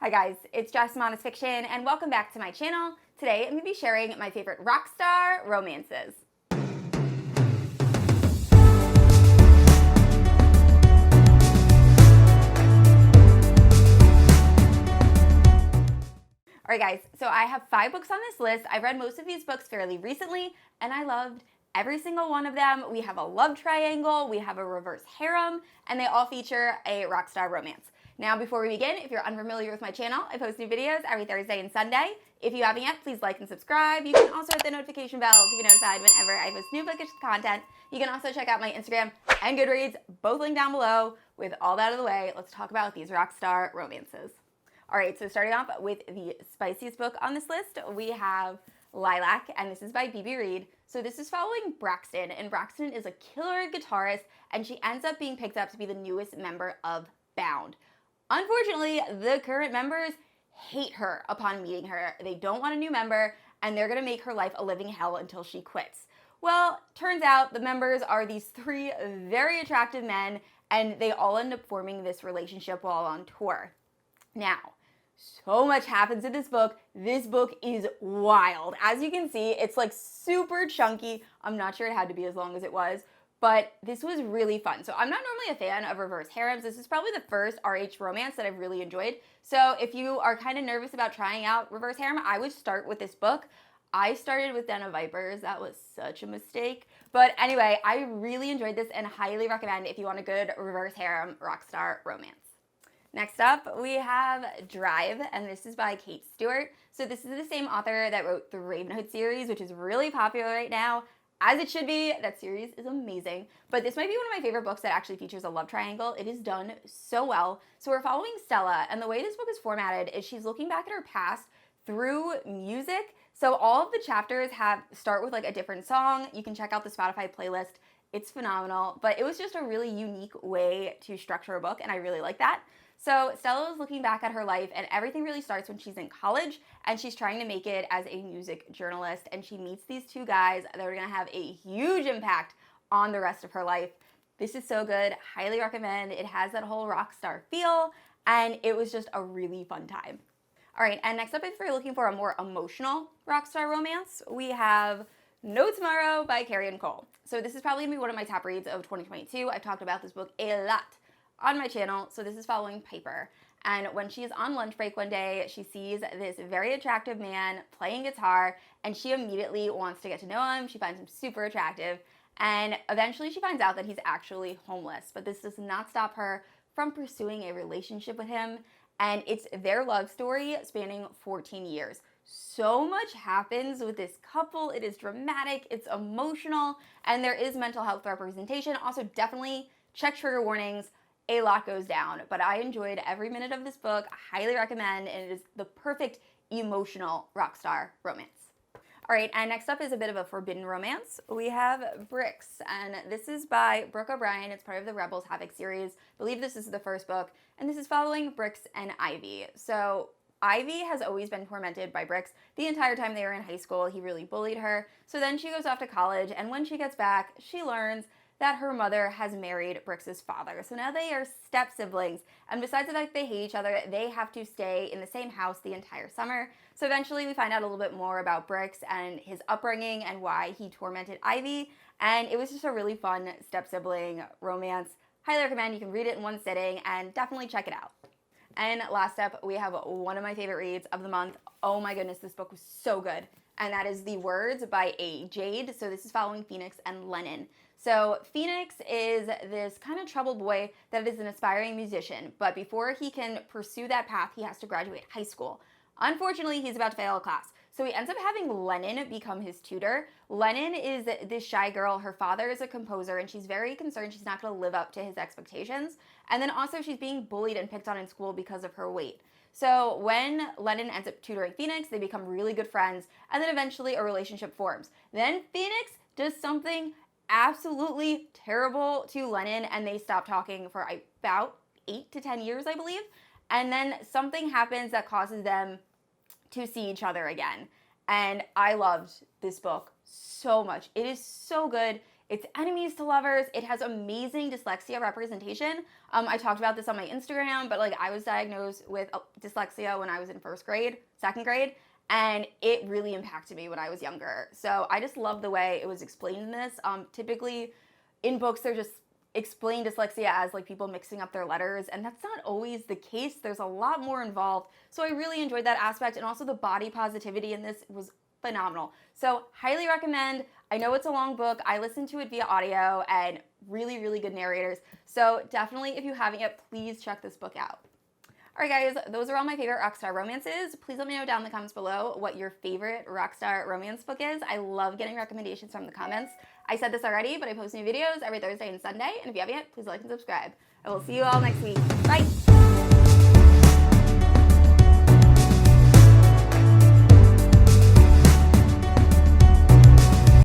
Hi guys, it's Jess from Honest Fiction, and welcome back to my channel. Today I'm going to be sharing my favorite rock star romances. Alright guys, so I have 5 books on this list. I've read most of these books fairly recently, and I loved every single one of them. We have a love triangle, we have a reverse harem, and they all feature a rock star romance. Now, before we begin, if you're unfamiliar with my channel, I post new videos every Thursday and Sunday. If you haven't yet, please like and subscribe. You can also hit the notification bell to be notified whenever I post new bookish content. You can also check out my Instagram and Goodreads, both linked down below. With all that out of the way, let's talk about these rock star romances. All right, so starting off with the spiciest book on this list, we have Lilac, and this is by B.B. Reed. So this is following Braxton, and Braxton is a killer guitarist, and she ends up being picked up to be the newest member of Bound. Unfortunately, the current members hate her upon meeting her. They don't want a new member, and they're going to make her life a living hell until she quits. Well, turns out the members are these 3 very attractive men, and they all end up forming this relationship while on tour. Now, so much happens in this book. This book is wild. As you can see, it's like super chunky. I'm not sure it had to be as long as it was, but this was really fun. So I'm not normally a fan of reverse harems. This is probably the first RH romance that I've really enjoyed. So if you are kind of nervous about trying out reverse harem, I would start with this book. I started with Den of Vipers. That was such a mistake. But anyway, I really enjoyed this and highly recommend if you want a good reverse harem rockstar romance. Next up, we have Drive, and this is by Kate Stewart. So this is the same author that wrote the Ravenhood series, which is really popular right now, as it should be. That series is amazing. But this might be one of my favorite books that actually features a love triangle. It is done so well. So we're following Stella, and the way this book is formatted is she's looking back at her past through music. So all of the chapters start with like a different song. You can check out the Spotify playlist. It's phenomenal, but it was just a really unique way to structure a book, and I really like that. So Stella is looking back at her life, and everything really starts when she's in college, and she's trying to make it as a music journalist, and she meets these 2 guys that are going to have a huge impact on the rest of her life. This is so good. Highly recommend. It has that whole rock star feel, and it was just a really fun time. All right, and next up, if you're looking for a more emotional rock star romance, we have No Tomorrow by Carrie Ann Cole. So this is probably going to be one of my top reads of 2022. I've talked about this book a lot on my channel. So this is following Piper. And when she is on lunch break one day, she sees this very attractive man playing guitar, and she immediately wants to get to know him. She finds him super attractive, and eventually she finds out that he's actually homeless. But this does not stop her from pursuing a relationship with him, and it's their love story spanning 14 years. So much happens with this couple. It is dramatic, it's emotional, and there is mental health representation. Also, definitely check trigger warnings. A lot goes down, but I enjoyed every minute of this book. I highly recommend, and it is the perfect emotional rock star romance. All right, and next up is a bit of a forbidden romance. We have Bricks, and this is by Brooke O'Brien. It's part of the Rebels Havoc series. I believe this is the first book, and this is following Bricks and Ivy. So Ivy has always been tormented by Bricks the entire time they were in high school. He really bullied her. So then she goes off to college, and when she gets back, she learns that her mother has married Bricks' father. So now they are step siblings, and besides the fact they hate each other, they have to stay in the same house the entire summer. So eventually we find out a little bit more about Bricks and his upbringing and why he tormented Ivy, and it was just a really fun step sibling romance. Highly recommend. You can read it in one sitting, and definitely check it out. And last up, we have one of my favorite reads of the month. Oh my goodness, this book was so good. And that is The Words by A. Jade. So this is following Phoenix and Lennon. So Phoenix is this kind of troubled boy that is an aspiring musician, but before he can pursue that path, he has to graduate high school. Unfortunately, he's about to fail a class. So he ends up having Lennon become his tutor. Lennon is this shy girl. Her father is a composer, and she's very concerned she's not going to live up to his expectations. And then also she's being bullied and picked on in school because of her weight. So when Lennon ends up tutoring Phoenix, they become really good friends, and then eventually a relationship forms. Then Phoenix does something absolutely terrible to Lennon, and they stop talking for about 8 to 10 years, I believe. And then something happens that causes them to see each other again. And I loved this book so much. It is so good. it's enemies to lovers. It has amazing dyslexia representation. I talked about this on my Instagram, but like I was diagnosed with dyslexia when I was in second grade, and it really impacted me when I was younger. So I just love the way it was explained in this. Typically in books, they're just explain dyslexia as like people mixing up their letters, and that's not always the case. There's a lot more involved. So I really enjoyed that aspect, and also the body positivity in this was phenomenal. So highly recommend. I know it's a long book. I listened to it via audio, and really, really good narrators. So definitely, if you haven't yet, please check this book out. All right, guys, those are all my favorite rockstar romances. Please let me know down in the comments below what your favorite rockstar romance book is. I love getting recommendations from the comments. I said this already, but I post new videos every Thursday and Sunday, and if you haven't yet, please like and subscribe. I will see you all next week. Bye!